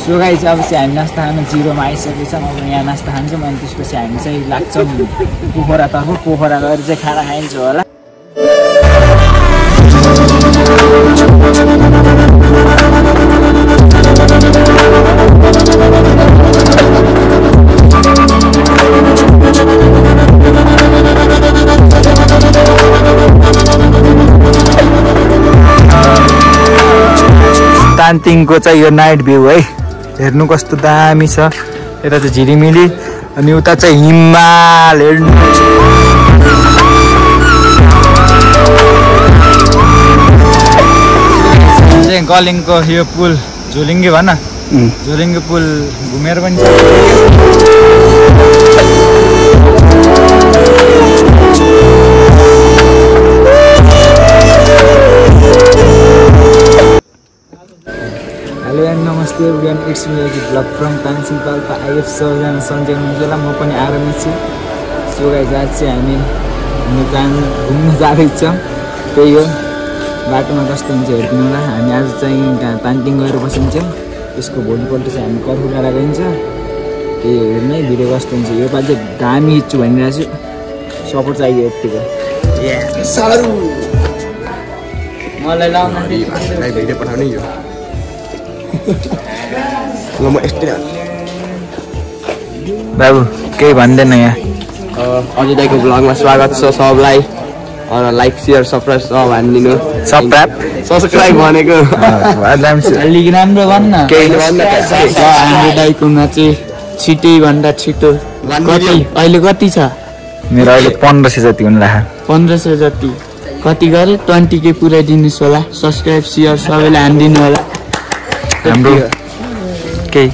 So guys अब चाहिँ हामी नास्ता खान जिरोमा आइसकेछौँ। अब यहाँ नास्ता खान्छौँ अनि त्यसपछि हामी चाहिँ लाग्छौँ पोखरातर्फ। पोखरा गएर चाहिँ खाना खाइन्छौँ होला। तानतिङको चाहिँ यो नाइट भ्यू है, हेर्नु कस्तो दामी छ। यता चाहिँ झिलिमिली अनि उता चाहिँ हिमाल हेर्नु। चाहिँ कलिङको यो पुल झोलिङ्गे भन, झोलिङ्गे पुल घुमेर पनि छ। हेलो एन्ड नमस्ते everyone, it's me AG blog from Tansen Palpa. आइएफ सबैजना सन्चै हुनुहुन्छ होला, म पनि आरामै छु। सो गाइस आज चाहिँ हामी घुम्न जाँदैछौँ। त्यही हो, बाटोमा कस्तो हुन्छ हेर्नु होला। हामी आज चाहिँ तानतिङ गएर बसिन्छौँ, त्यसको भोलिपल्ट चाहिँ हामी कर्फुडाँडा गइन्छ। त्यही हो, हेर्नु है भिडियो कस्तो हुन्छ। यो पालि चाहिँ दामी खिच्छु भनिरहेको छु, सपोर्ट चाहियो यतिको। साह्रो मलाई लाउन भिडियो पठाउने यो ल म यस्तै बाबु केही भन्दैन यहाँ। अजय दाइको ब्लगमा स्वागत छ सबलाई। लाइक सेयर सब्सक्राइब सब हानिदिनु। सब्सक्राइब भनेको अलिक राम्रो भन्न। हाम्रो दाइकोमा चाहिँ छिटै भन्दा छिटो कति अहिले कति छ? मेरो अहिले 1500 जति हुन लाग्यो। 1500 जति कति गरे 20K पुऱ्याइदिनुहोस् होला। सब्सक्राइब सेयर सबैले हानिदिनु होला। हाम्रो केही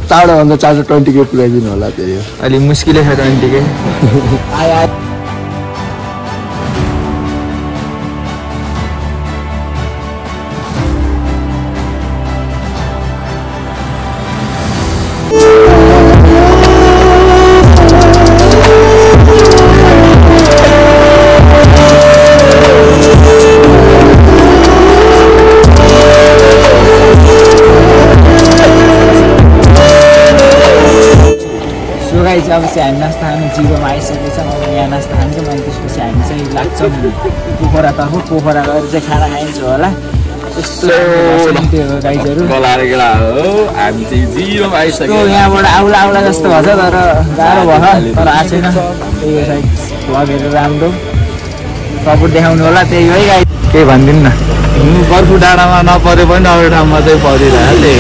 चाँडोभन्दा चाँडो 20K पुऱ्याइदिनु होला। त्यही हो, अलि मुस्किलै छ 20K। अब चाहिँ हामी नास्ता खान जिरोमा आइसकेछौँ। अब यहाँ नास्ता खान्छौँ अनि त्यसपछि हामी चाहिँ लाग्छौँ पोखरातर्फ। पोखरा गएर चाहिँ खाना खाइन्छौँ होला। यस्तो गाइजहरू यहाँबाट आउला आउला जस्तो भन्छ, तर गाह्रो भयो, तर आएको छैन। त्यही हो साइड भ्लगहरू राम्रो सपोर्ट देखाउनु होला। त्यही हो है गाई, केही भनिदिनु न। बर्फु डाँडामा नपरे पनि अरू ठाउँमा चाहिँ परिरहेको।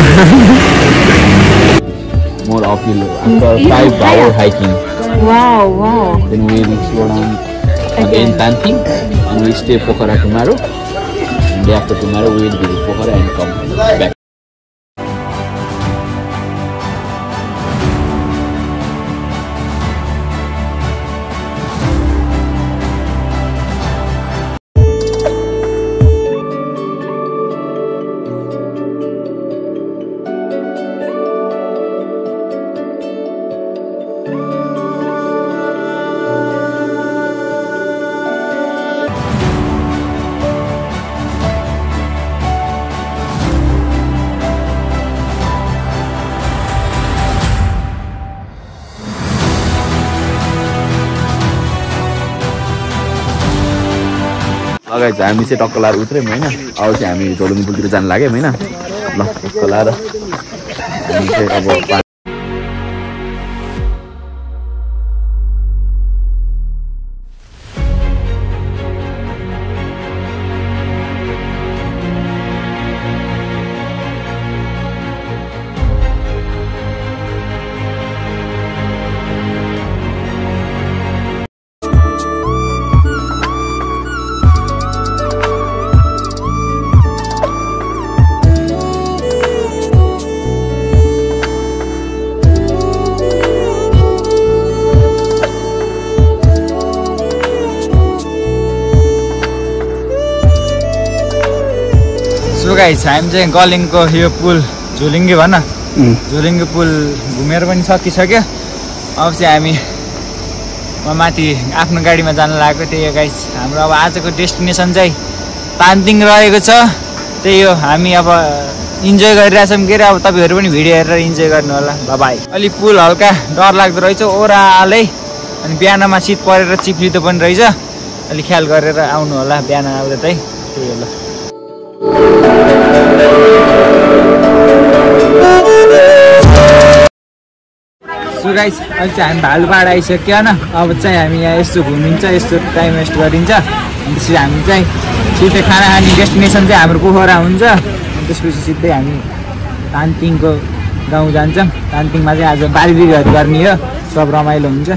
More uphill after 5 hour hiking. Wow. Then we will slow down again Tanting and we stay Pokhara tomorrow. And day after tomorrow we will visit Pokhara and come back. अगाडि चाहिँ हामी चाहिँ टक्क लाएर उत्रौँ होइन। अब चाहिँ हामी झोलुङ पुलतिर जानु लाग्यौँ होइन। ल टक्क लाएर हामी चाहिँ अब गाइस हामी चाहिँ कलिङको यो पुल झोलिङ्गे भन, झोलिङ्गे पुल घुमेर पनि सकिसक्यो। अब चाहिँ हामी माथि आफ्नो गाडीमा जान लागेको। त्यही हो गाइस, हाम्रो अब आजको डेस्टिनेसन चाहिँ तानतिङ रहेको छ। त्यही हो हामी अब इन्जोय गरिरहेछौँ के अरे अब तपाईँहरू पनि भिडियो हेरेर इन्जोय गर्नु होला बाई अलिक पुल हल्का डर लाग्दो रहेछ ओह्रालै अनि बिहानमा शीत परेर चिप्लिँदो पनि रहेछ अलिक ख्याल गरेर आउनु होला बिहान आउँदा चाहिँ त्यही होला सो गाइस अहिले चाहिँ हामी भालुपाड आइसक्यो होइन अब चाहिँ हामी यहाँ यस्तो घुमिन्छ यस्तो टाइम वेस्ट गरिन्छ त्यसपछि हामी चाहिँ सिधै खाना खाने डेस्टिनेसन चाहिँ हाम्रो पोखरा हुन्छ त्यसपछि सिधै हामी तानतिङको गाउँ जान्छौँ तानतिङमा चाहिँ आज बारबिक्यूहरू गर्ने हो सब रमाइलो हुन्छ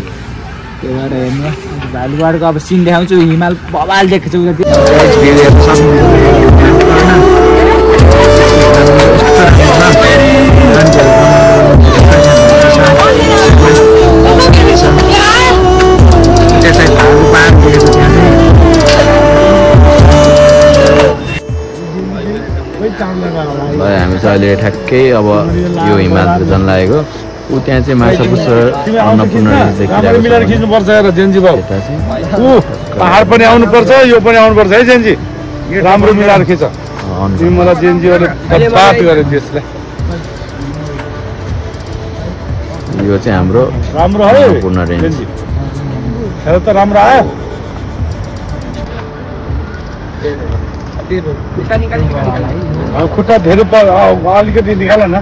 त्यो भएर हेर्नु भालुपाडको अब सिन देखाउँछु हिमाल बबाल देखेको छु हामी चाहिँ अहिले ठ्याक्कै अब यो हिमालतिर जान लागेको ऊ त्यहाँ चाहिँ माछापुच्छर अन्नपूर्ण खिच्नुपर्छ र जेन्जी बाबु पहाड पनि आउनुपर्छ यो पनि आउनुपर्छ है जेन्जी राम्रो मिलाएर खिच तिमी मलाई जेन्जीहरूले बात गरे त्यसलाई यो चाहिँ हाम्रो राम्रो है पूर्ण रेन्ज हेर त राम्रो आयो खुट्टा धेरै अलिकति निकाल न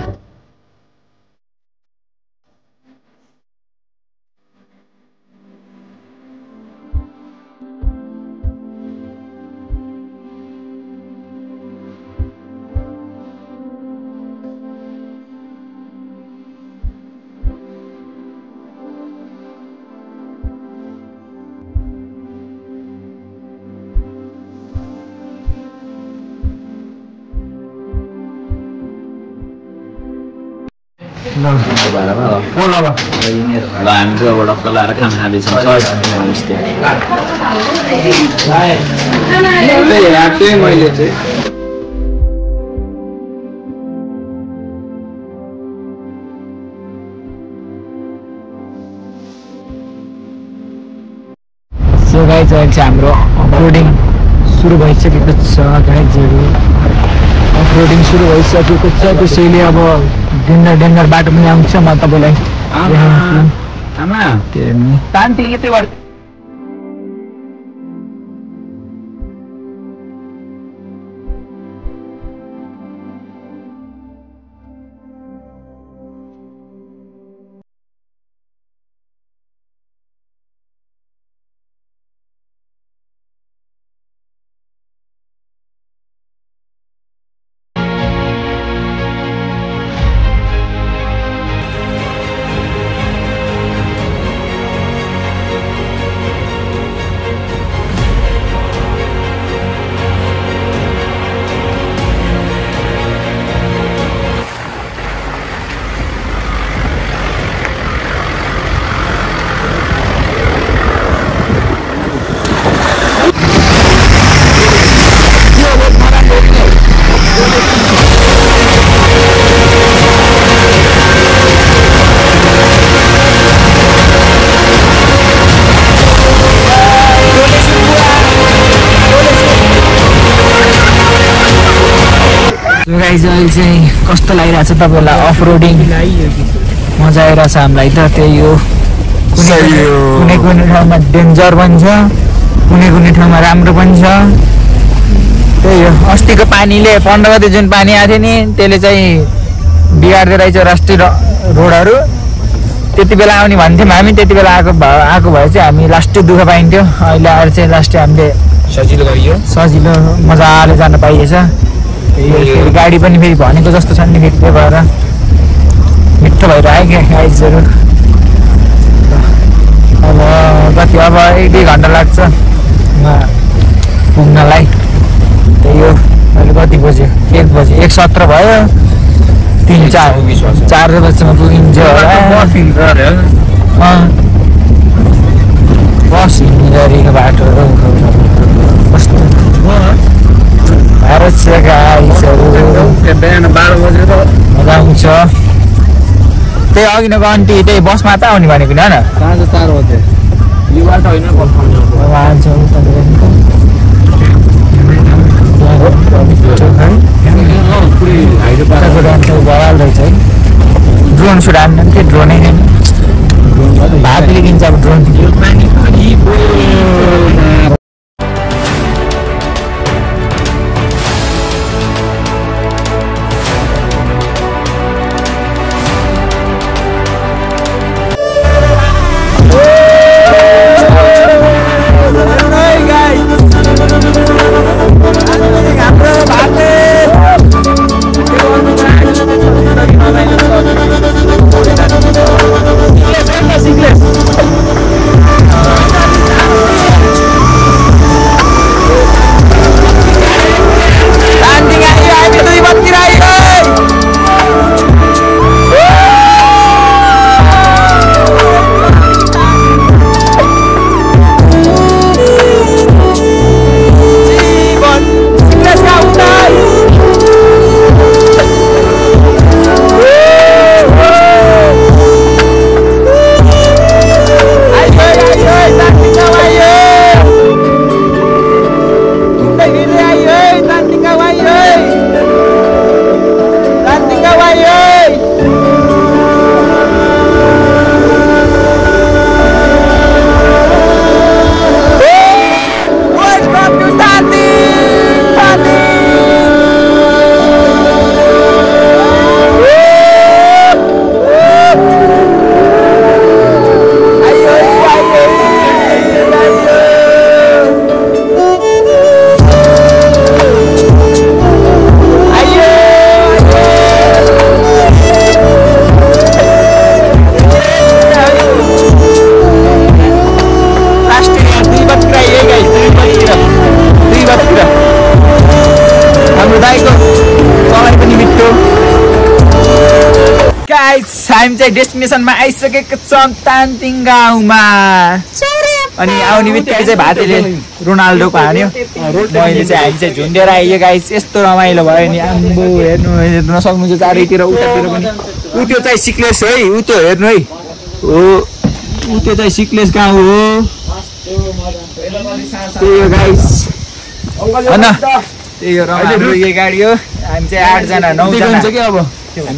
ल हामी चाहिँ अब डक्क लाएर खाना खाँदैछौँ मैले चाहिँ सो गाइज अहिले चाहिँ हाम्रो अपलोडिङ सुरु भइसकेको छ गाइजहरू अपलोडिङ सुरु भइसकेको छ त्यसैले अब डेन्जर बाटो पनि आउँछ म तपाईँलाई गाइज अहिले चाहिँ कस्तो लागिरहेको छ तपाईँहरूलाई अफ रोडिङ मजा आइरहेछ हामीलाई त त्यही हो कुनै कुनै ठाउँमा डेन्जर पनि छ कुनै कुनै ठाउँमा राम्रो पनि छ त्यही हो अस्तिको पानीले 15 गते जुन पानी आएको थियो नि त्यसले चाहिँ बिगार्दै रहेछ राष्ट्रिय रोडहरू त्यति बेला आउने भन्थ्यौँ हामी त्यति बेला आएको भए चाहिँ हामी लास्टै दुःख पाइन्थ्यो अहिले आएर चाहिँ लास्टै हामीले सजिलो मजाले जान पाइएछ फेरि गाडी पनि फेरि भनेको जस्तो छ नि फेरि त्यही भएर मिठो भएर आयो क्या गाइजहरू अब कति अब 1-2 घन्टा लाग्छ पुग्नलाई त्यही हो अहिले कति बज्यो 1 बज्यो 1:17 भयो 3-4 बजीसम्म पुगिन्छ बस हिँड्ने गरेको बाटोहरू कस्तो भारत से गाइसहरू बिहान 12 बजेर मजा आउँछ त्यही अघि नको आन्टी त्यही बसमा त आउने भनेको नि होइन साँझ 4 बजे यो बाटो होइन बवाल रहेछ है ड्रोन सुट हान्नु के ड्रोनै भाग लिन्छ अब ड्रोन हामी चाहिँ डेस्टिनेसनमा आइसकेको छौँ तानतिङ गाउँमा अनि आउने बित्तिकै चाहिँ भातेले रोनाल्डोको हान्यो मैले चाहिँ हामी चाहिँ झुन्डेर आइयो गाइस यस्तो रमाइलो भयो नि आम्बो हेर्नु नसक्नुहुन्छ चारैतिर उतातिर पनि उ त्यो चाहिँ सिक्लेस है उ त्यो हेर्नु है हो उ त्यो चाहिँ सिक्लेस गाउँ हो त्यही हो गाइस हैन त्यही हो रमाइलो यो गाडी हो हामी चाहिँ 8 जना 9 जना के अब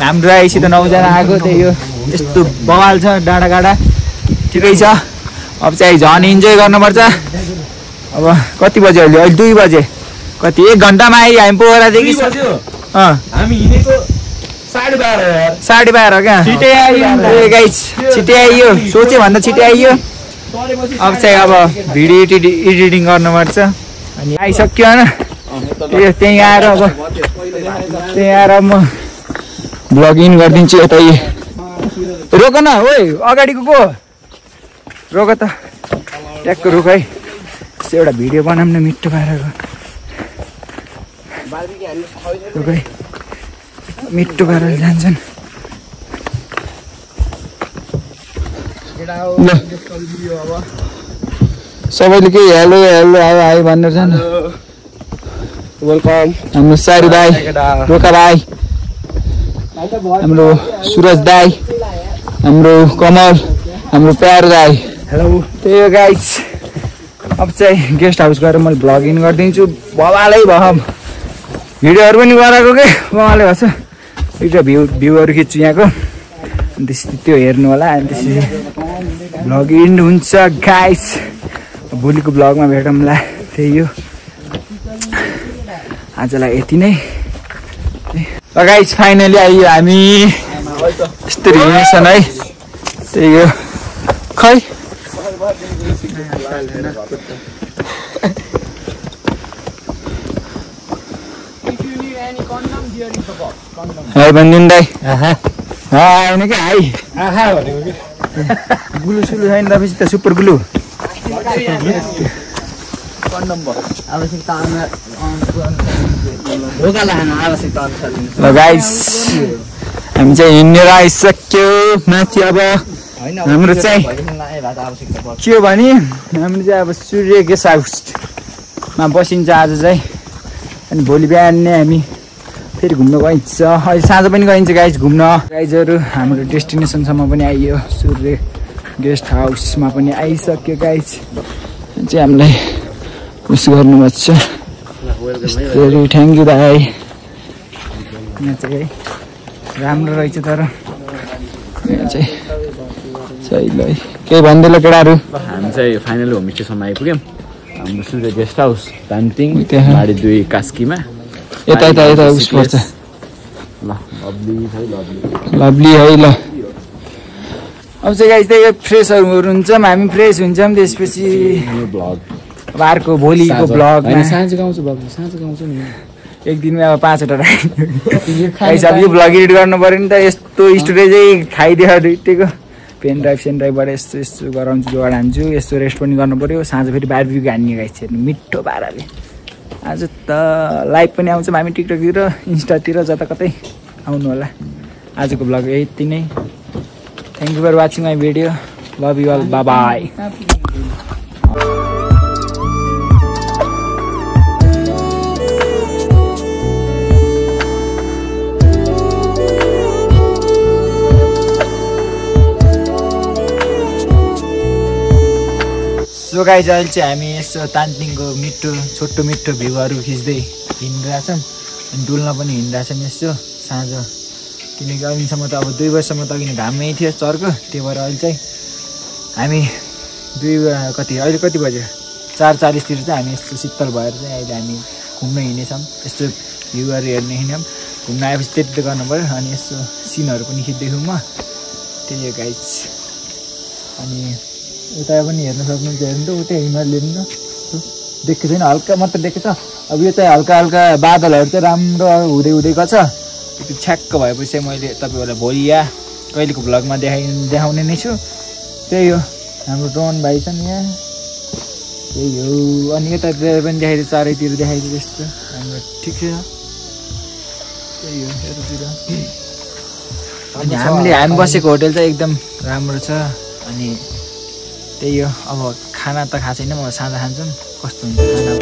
हाम्रो आइसित 9 जना आएको त्यही हो यस्तो बवाल छ डाँडा गाडा ठिकै छ अब चाहिँ झन् इन्जोय गर्नुपर्छ अब कति बजे अहिले 2 बजे कति 1 घन्टामा आइ हामी पोखरादेखि हामी हिँडेको 12:30 12:30 क्या छिटै आइयो गाइस छिटै आइयो सोचे भन्दा छिटै आइयो अब चाहिँ अब भिडियो एडिटिङ गर्नुपर्छ अनि आइसक्यो हैन त्यही आएर अब त्यही आएर म ब्लग इन गरिदिन्छु यतै रोक न ओइ अगाडिको को रोक त ट्याक्क रोक है एउटा भिडियो बनाऊँ न मिठो पारेको रोक है मिठो पारेर जान्छन् सबैले के हेलो हेलो आयो भनेर जानु वेलकम हाम्रो सारी भाइ रोका भाइ हाम्रो सुरज दाई हाम्रो कमल हाम्रो प्यारो दाई हेलो त्यही हो गाइस अब चाहिँ गेस्ट हाउस गएर मैले भ्लग इन गरिदिन्छु बवालै भयो भिडियोहरू पनि गराएको के बवालै भएछ एउटा भ्यूहरू खिच्छु यहाँको अनि त्यसपछि त्यो हेर्नु होला अनि त्यसपछि भ्लग इन हुन्छ गाइस भोलिको भ्लगमा भेटौँला त्यही हो आजलाई यति नै गाइस फाइनली आइयो हामी यस्तो रिलेसन है त्यही हो खै है भनिदिनु दाइ आउने क्या हाई गुलु सुलु छैन तपाईँसित त सुपर गुलु गाइस हामी चाहिँ हिँडेर आइसक्यो माथि अब हाम्रो चाहिँ के हो भने हाम्रो चाहिँ अब सूर्य गेस्ट हाउसमा बसिन्छ आज चाहिँ अनि भोलि बिहान नै हामी फेरि घुम्न गइन्छ अहिले साँझ पनि गइन्छ गाइस घुम्न गाइजहरू हाम्रो डेस्टिनेसनसम्म पनि आइयो सूर्य गेस्ट हाउसमा पनि आइसक्यो गाइस चाहिँ हामीलाई उस गर्नुपर्छ थ्याङ्क यू दाइ। यहाँ चाहिँ राम्रो रहेछ तर यहाँ चाहिँ सही ल केही भन्दै ल केटाहरू। हामी चाहिँ फाइनली होमस्टेसम्म आइपुग्यौँ। हाम्रो सूर्य गेस्ट हाउस तानतिङ माडी 2 कास्कीमा। यता उस पर्छ। ल लभली है लभली है ल। अब चाहिँ गाइस त्यही फ्रेसहरू हुन्छौँ हामी, फ्रेस हुन्छौँ त्यसपछि ब्लग अब अर्को भोलिको ब्लगमा साँझ गाउँछु नि एक दिनमा अब 5वटा गाइस। अब यो ब्लग एडिट गर्नु पऱ्यो नि त, यस्तो स्टोरेजै खाइदियो दुइटैको। पेन ड्राइभबाट यस्तो गराउँछु, जोगाड हान्छु, यस्तो रेस्ट पनि गर्नु पऱ्यो। साँझ फेरि बारबिक्यू हान्ने गाइस हेर्नु मिठो पाराले। आज त लाइभ पनि आउँछौँ हामी टिकटकतिर इन्स्टातिर जता कतै आउनु होला। आजको ब्लग यति नै। Thank you for watching my video. Love you all, bye bye. So guys अहिले चाहिँ हामी यसो तानतिङको छोटो मिठो भ्यूहरू खिच्दै हिँडिरहेछौँ अनि डुल्न पनि हिँडिरहेछौँ यसो साँझ, किनकि अहिलेसम्म त अब 2 वर्षसम्म त अघि घाममै थियो चर्को, त्यही भएर अहिले चाहिँ हामी अहिले कति बज्यो 4:40 चाहिँ हामी यस्तो शीतल भएर चाहिँ अहिले हामी घुम्न हिँड्नेछौँ। यस्तो भ्यूहरू हेर्ने हिँड्यौँ, घुम्न आएपछि त्यति त गर्नु पऱ्यो। अनि यस्तो सिनहरू पनि खिच्दैछु म, त्यही हो गाइस। अनि उता पनि हेर्न सक्नुहुन्छ, हेर्नु त उतै हिमालले पनि त देखेको छैन, हल्का मात्र देखेको छ। अब यो चाहिँ हल्का हल्का बादलहरू चाहिँ राम्रो हुँदै गएको छ। त्यो छ्याक्क भएपछि चाहिँ मैले तपाईँहरूलाई भोलि या कहिलेको भ्लगमा देखाउने नै छु। त्यही हो, हाम्रो ड्रोन भाइ छ नि यहाँ, त्यही हो। अनि यतातिर पनि देखाइदियो, चारैतिर देखाइदियो त्यस्तो हाम्रो ठिक छ। त्यही हो यतातिर। अनि हामी बसेको होटल चाहिँ एकदम राम्रो छ। अनि त्यही हो, अब खाना त खाएको छैन, म साँझ खान्छौँ कस्तो हुन्छ खाना।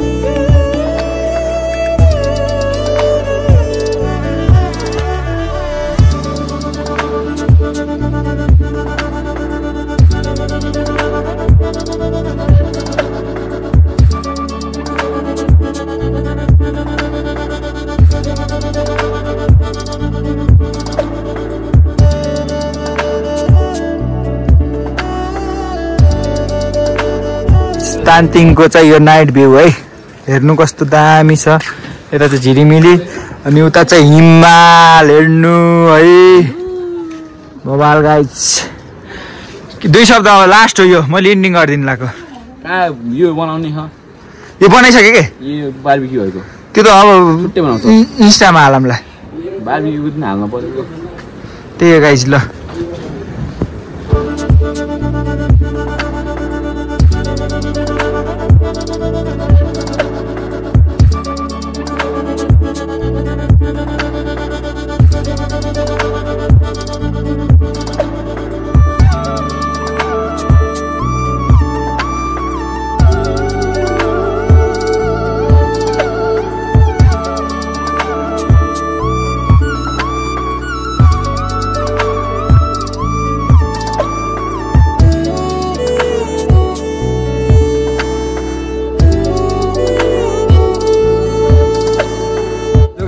तानतिङको चाहिँ यो नाइट भ्यू है, हेर्नु कस्तो दामी छ। यता चाहिँ झिलिमिली अनि उता चाहिँ हिमाल हेर्नु है, बबाल गाइस। 2 शब्द लास्ट हो यो, मैले एन्डिङ गरिदिनु लाग्यो। यो बनाउने यो बनाइसकेँ के यो बारबिक्यूहरूको, त्यो त अब छुट्टै बनाउँछ इन्स्टामा हालौँला। बारबिक्यूको पनि हाल्नु पर्यो। त्यही हो गाइस ल।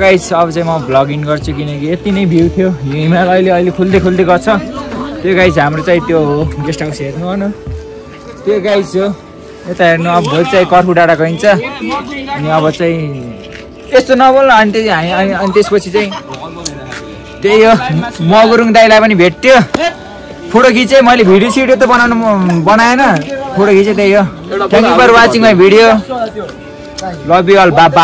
गाइस अब चाहिँ म भ्लगिङ गर्छु, किनकि यति नै भ्यू थियो। हिमाल अहिले खुल्दै गर्छ। त्यो गाइस हाम्रो चाहिँ त्यो हो गेस्ट हाउस, हेर्नु हो न त्यो गाइस हो। यता हेर्नु, अब भोलि चाहिँ कर्फु डाँडा गइन्छ। अनि अब चाहिँ यस्तो नबोल्नु। अनि त्यसपछि चाहिँ त्यही हो, म गुरुङ दाइलाई पनि भेट्यो, फोटो खिचेँ मैले। भिडियो सिडियो त बनाएन, फोटो खिचेँ। त्यही हो। Thank you for watching my video. Love you all, bye by.